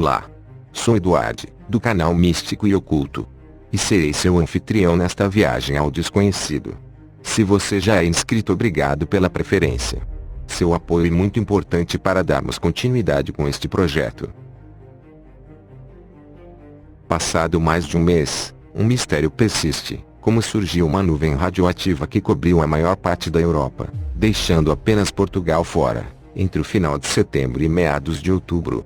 Olá! Sou Eduardo, do canal Místico e Oculto. E serei seu anfitrião nesta viagem ao desconhecido. Se você já é inscrito, obrigado pela preferência. Seu apoio é muito importante para darmos continuidade com este projeto. Passado mais de um mês, um mistério persiste. Como surgiu uma nuvem radioativa que cobriu a maior parte da Europa, deixando apenas Portugal fora, entre o final de setembro e meados de outubro.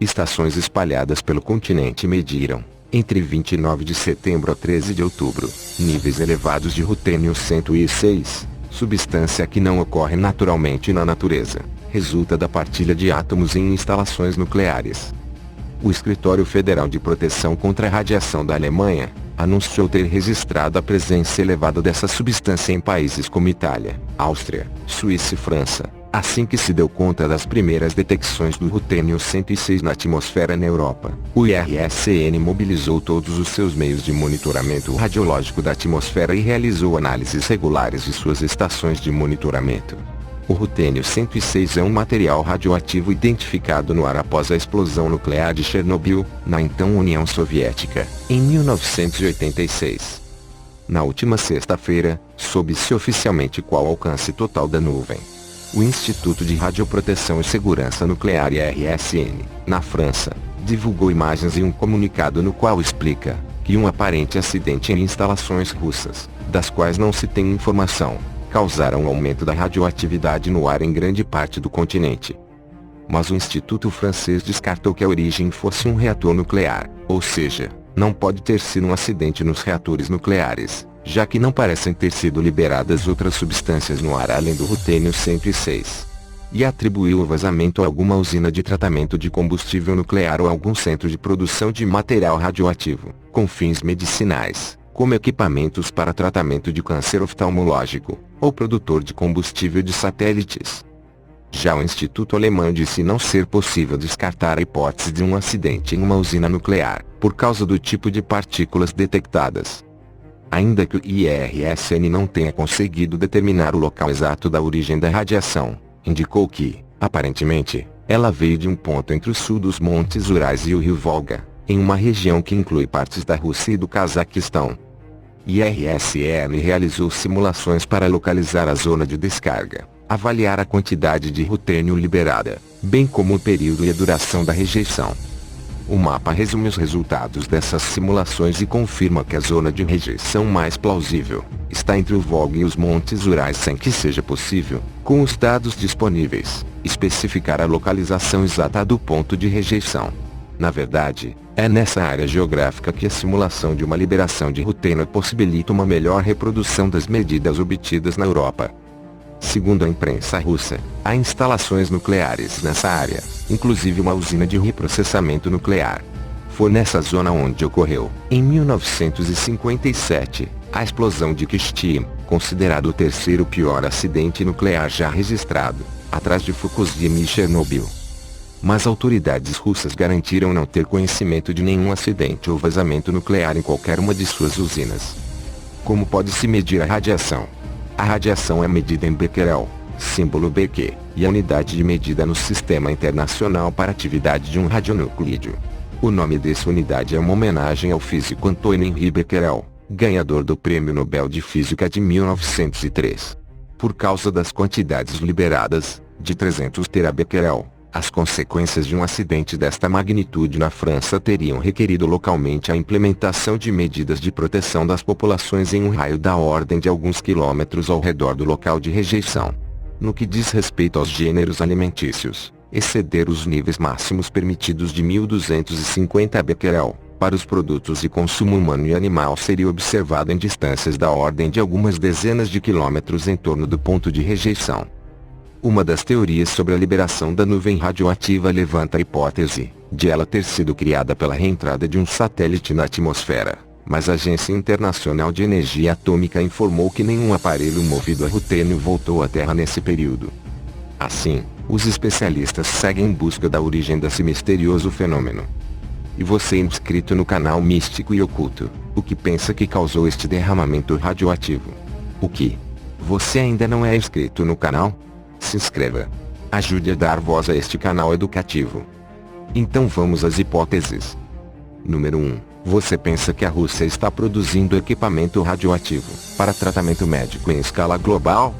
Estações espalhadas pelo continente mediram, entre 29 de setembro a 13 de outubro, níveis elevados de rutênio-106, substância que não ocorre naturalmente na natureza, resulta da partilha de átomos em instalações nucleares. O Escritório Federal de Proteção contra a Radiação da Alemanha anunciou ter registrado a presença elevada dessa substância em países como Itália, Áustria, Suíça e França, assim que se deu conta das primeiras detecções do rutênio-106 na atmosfera na Europa. O IRSN mobilizou todos os seus meios de monitoramento radiológico da atmosfera e realizou análises regulares de suas estações de monitoramento. O rutênio-106 é um material radioativo identificado no ar após a explosão nuclear de Chernobyl, na então União Soviética, em 1986. Na última sexta-feira, soube-se oficialmente qual o alcance total da nuvem. O Instituto de Radioproteção e Segurança Nuclear IRSN, na França, divulgou imagens e um comunicado no qual explica que um aparente acidente em instalações russas, das quais não se tem informação, causaram um aumento da radioatividade no ar em grande parte do continente. Mas o Instituto francês descartou que a origem fosse um reator nuclear, ou seja, não pode ter sido um acidente nos reatores nucleares, já que não parecem ter sido liberadas outras substâncias no ar além do rutênio-106. E atribuiu o vazamento a alguma usina de tratamento de combustível nuclear ou algum centro de produção de material radioativo, com fins medicinais, como equipamentos para tratamento de câncer oftalmológico, ou produtor de combustível de satélites. Já o Instituto Alemão disse não ser possível descartar a hipótese de um acidente em uma usina nuclear, por causa do tipo de partículas detectadas. Ainda que o IRSN não tenha conseguido determinar o local exato da origem da radiação, indicou que, aparentemente, ela veio de um ponto entre o sul dos Montes Urais e o rio Volga, em uma região que inclui partes da Rússia e do Cazaquistão. IRSN realizou simulações para localizar a zona de descarga, avaliar a quantidade de rutênio liberada, bem como o período e a duração da rejeição. O mapa resume os resultados dessas simulações e confirma que a zona de rejeição mais plausível está entre o Volga e os Montes Urais, sem que seja possível, com os dados disponíveis, especificar a localização exata do ponto de rejeição. Na verdade, é nessa área geográfica que a simulação de uma liberação de rutênio possibilita uma melhor reprodução das medidas obtidas na Europa. Segundo a imprensa russa, há instalações nucleares nessa área, inclusive uma usina de reprocessamento nuclear. Foi nessa zona onde ocorreu, em 1957, a explosão de Kyshtym, considerado o terceiro pior acidente nuclear já registrado, atrás de Fukushima e Chernobyl. Mas autoridades russas garantiram não ter conhecimento de nenhum acidente ou vazamento nuclear em qualquer uma de suas usinas. Como pode-se medir a radiação? A radiação é medida em becquerel, símbolo Bq, e a unidade de medida no Sistema Internacional para a Atividade de um Radionuclídeo. O nome dessa unidade é uma homenagem ao físico Antoine Henri Becquerel, ganhador do Prêmio Nobel de Física de 1903. Por causa das quantidades liberadas, de 300 terabecquerel, as consequências de um acidente desta magnitude na França teriam requerido localmente a implementação de medidas de proteção das populações em um raio da ordem de alguns quilômetros ao redor do local de rejeição. No que diz respeito aos gêneros alimentícios, exceder os níveis máximos permitidos de 1250 becquerel, para os produtos de consumo humano e animal seria observado em distâncias da ordem de algumas dezenas de quilômetros em torno do ponto de rejeição. Uma das teorias sobre a liberação da nuvem radioativa levanta a hipótese de ela ter sido criada pela reentrada de um satélite na atmosfera, mas a Agência Internacional de Energia Atômica informou que nenhum aparelho movido a rutênio voltou à Terra nesse período. Assim, os especialistas seguem em busca da origem desse misterioso fenômeno. E você, inscrito no canal Místico e Oculto, o que pensa que causou este derramamento radioativo? O que? Você ainda não é inscrito no canal? Se inscreva. Ajude a dar voz a este canal educativo. Então vamos às hipóteses. Número 1. Você pensa que a Rússia está produzindo equipamento radioativo para tratamento médico em escala global?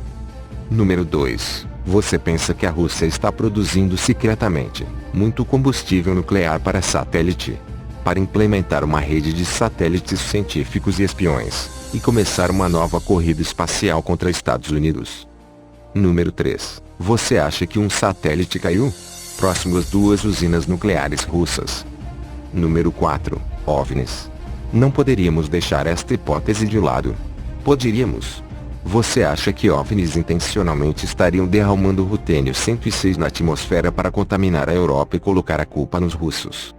Número 2. Você pensa que a Rússia está produzindo secretamente muito combustível nuclear para satélite, para implementar uma rede de satélites científicos e espiões, e começar uma nova corrida espacial contra Estados Unidos? Número 3. Você acha que um satélite caiu próximo às duas usinas nucleares russas? Número 4. OVNIs. Não poderíamos deixar esta hipótese de lado. Poderíamos. Você acha que OVNIs intencionalmente estariam derramando rutênio-106 na atmosfera para contaminar a Europa e colocar a culpa nos russos?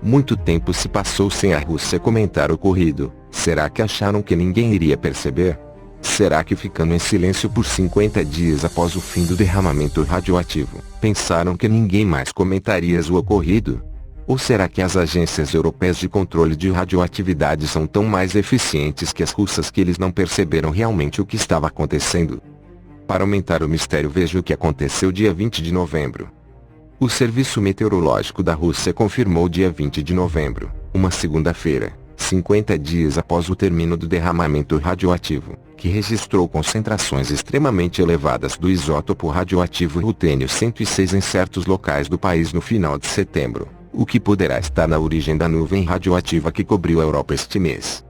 Muito tempo se passou sem a Rússia comentar o ocorrido. Será que acharam que ninguém iria perceber? Será que ficando em silêncio por 50 dias após o fim do derramamento radioativo, pensaram que ninguém mais comentaria o ocorrido? Ou será que as agências europeias de controle de radioatividade são tão mais eficientes que as russas que eles não perceberam realmente o que estava acontecendo? Para aumentar o mistério, veja o que aconteceu dia 20 de novembro. O Serviço Meteorológico da Rússia confirmou dia 20 de novembro, uma segunda-feira, 50 dias após o término do derramamento radioativo, que registrou concentrações extremamente elevadas do isótopo radioativo rutênio-106 em certos locais do país no final de setembro, o que poderá estar na origem da nuvem radioativa que cobriu a Europa este mês.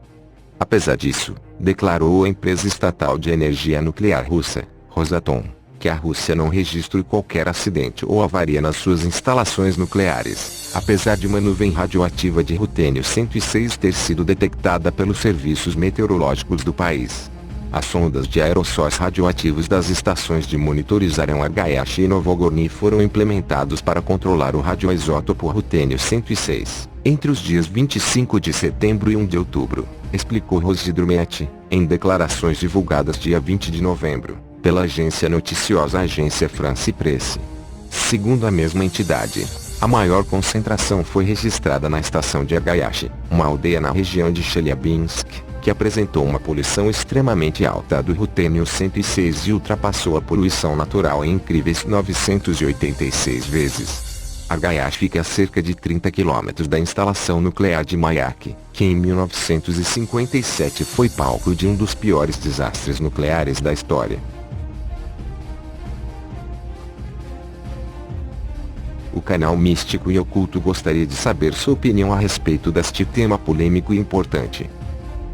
Apesar disso, declarou a empresa estatal de energia nuclear russa, Rosatom, que a Rússia não registrou qualquer acidente ou avaria nas suas instalações nucleares, apesar de uma nuvem radioativa de rutênio-106 ter sido detectada pelos serviços meteorológicos do país. As sondas de aerossóis radioativos das estações de monitorização HH e Novogorny foram implementados para controlar o radioisótopo rutênio-106, entre os dias 25 de setembro e 1 de outubro, explicou Rosidromet, em declarações divulgadas dia 20 de novembro, pela agência noticiosa Agência France Presse. Segundo a mesma entidade, a maior concentração foi registrada na estação de HH, uma aldeia na região de Chelyabinsk, que apresentou uma poluição extremamente alta do rutênio-106 e ultrapassou a poluição natural em incríveis 986 vezes. HH fica a cerca de 30 km da instalação nuclear de Mayak, que em 1957 foi palco de um dos piores desastres nucleares da história. O canal Místico e Oculto gostaria de saber sua opinião a respeito deste tema polêmico e importante.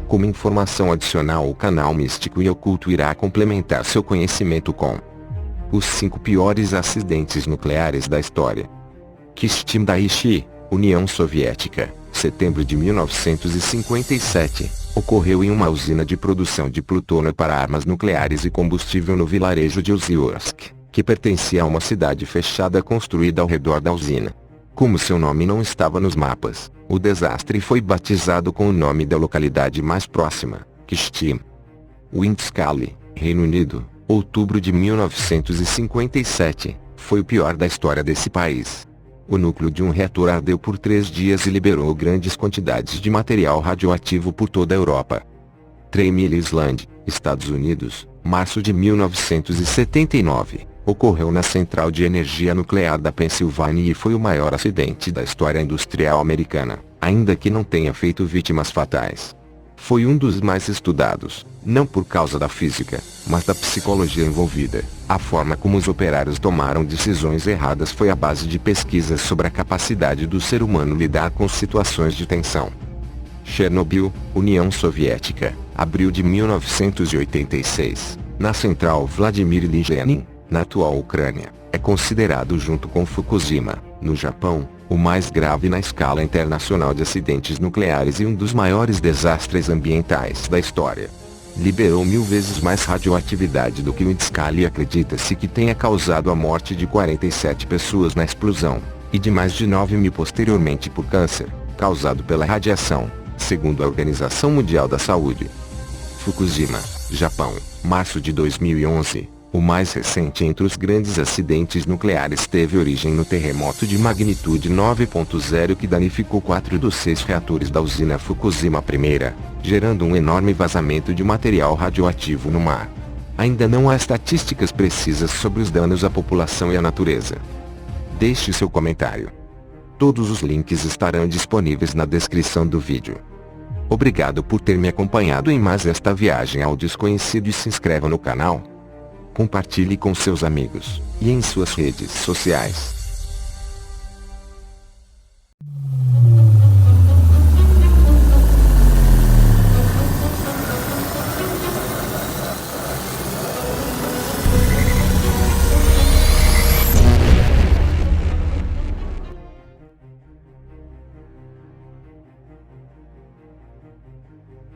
Como informação adicional, o canal Místico e Oculto irá complementar seu conhecimento com os 5 piores acidentes nucleares da história. Kistim Daiichi, União Soviética, setembro de 1957, ocorreu em uma usina de produção de plutônio para armas nucleares e combustível no vilarejo de Ozyorsk, que pertencia a uma cidade fechada construída ao redor da usina. Como seu nome não estava nos mapas, o desastre foi batizado com o nome da localidade mais próxima, Kistim. Windscale, Reino Unido, outubro de 1957, foi o pior da história desse país. O núcleo de um reator ardeu por 3 dias e liberou grandes quantidades de material radioativo por toda a Europa. Tremille Island, Estados Unidos, março de 1979. Ocorreu na central de energia nuclear da Pensilvânia e foi o maior acidente da história industrial americana, ainda que não tenha feito vítimas fatais. Foi um dos mais estudados, não por causa da física, mas da psicologia envolvida. A forma como os operários tomaram decisões erradas foi a base de pesquisas sobre a capacidade do ser humano lidar com situações de tensão. Chernobyl, União Soviética, abril de 1986, na central Vladimir Ilyich Lenin, na atual Ucrânia, é considerado junto com Fukushima, no Japão, o mais grave na escala internacional de acidentes nucleares e um dos maiores desastres ambientais da história. Liberou 1000 vezes mais radioatividade do que o Windscale e acredita-se que tenha causado a morte de 47 pessoas na explosão, e de mais de 9.000 posteriormente por câncer, causado pela radiação, segundo a Organização Mundial da Saúde. Fukushima, Japão, março de 2011. O mais recente entre os grandes acidentes nucleares teve origem no terremoto de magnitude 9.0 que danificou 4 dos 6 reatores da usina Fukushima I, gerando um enorme vazamento de material radioativo no mar. Ainda não há estatísticas precisas sobre os danos à população e à natureza. Deixe seu comentário. Todos os links estarão disponíveis na descrição do vídeo. Obrigado por ter me acompanhado em mais esta viagem ao desconhecido e se inscreva no canal. Compartilhe com seus amigos e em suas redes sociais.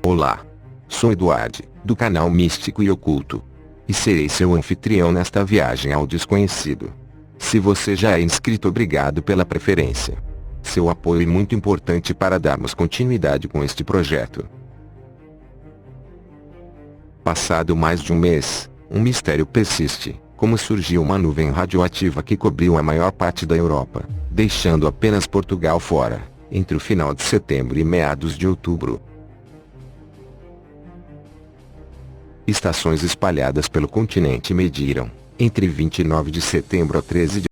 Olá! Sou Eduardo, do canal Místico e Oculto. E serei seu anfitrião nesta viagem ao desconhecido. Se você já é inscrito, obrigado pela preferência. Seu apoio é muito importante para darmos continuidade com este projeto. Passado mais de um mês, um mistério persiste, como surgiu uma nuvem radioativa que cobriu a maior parte da Europa, deixando apenas Portugal fora, entre o final de setembro e meados de outubro. Estações espalhadas pelo continente mediram, entre 29 de setembro a 13 de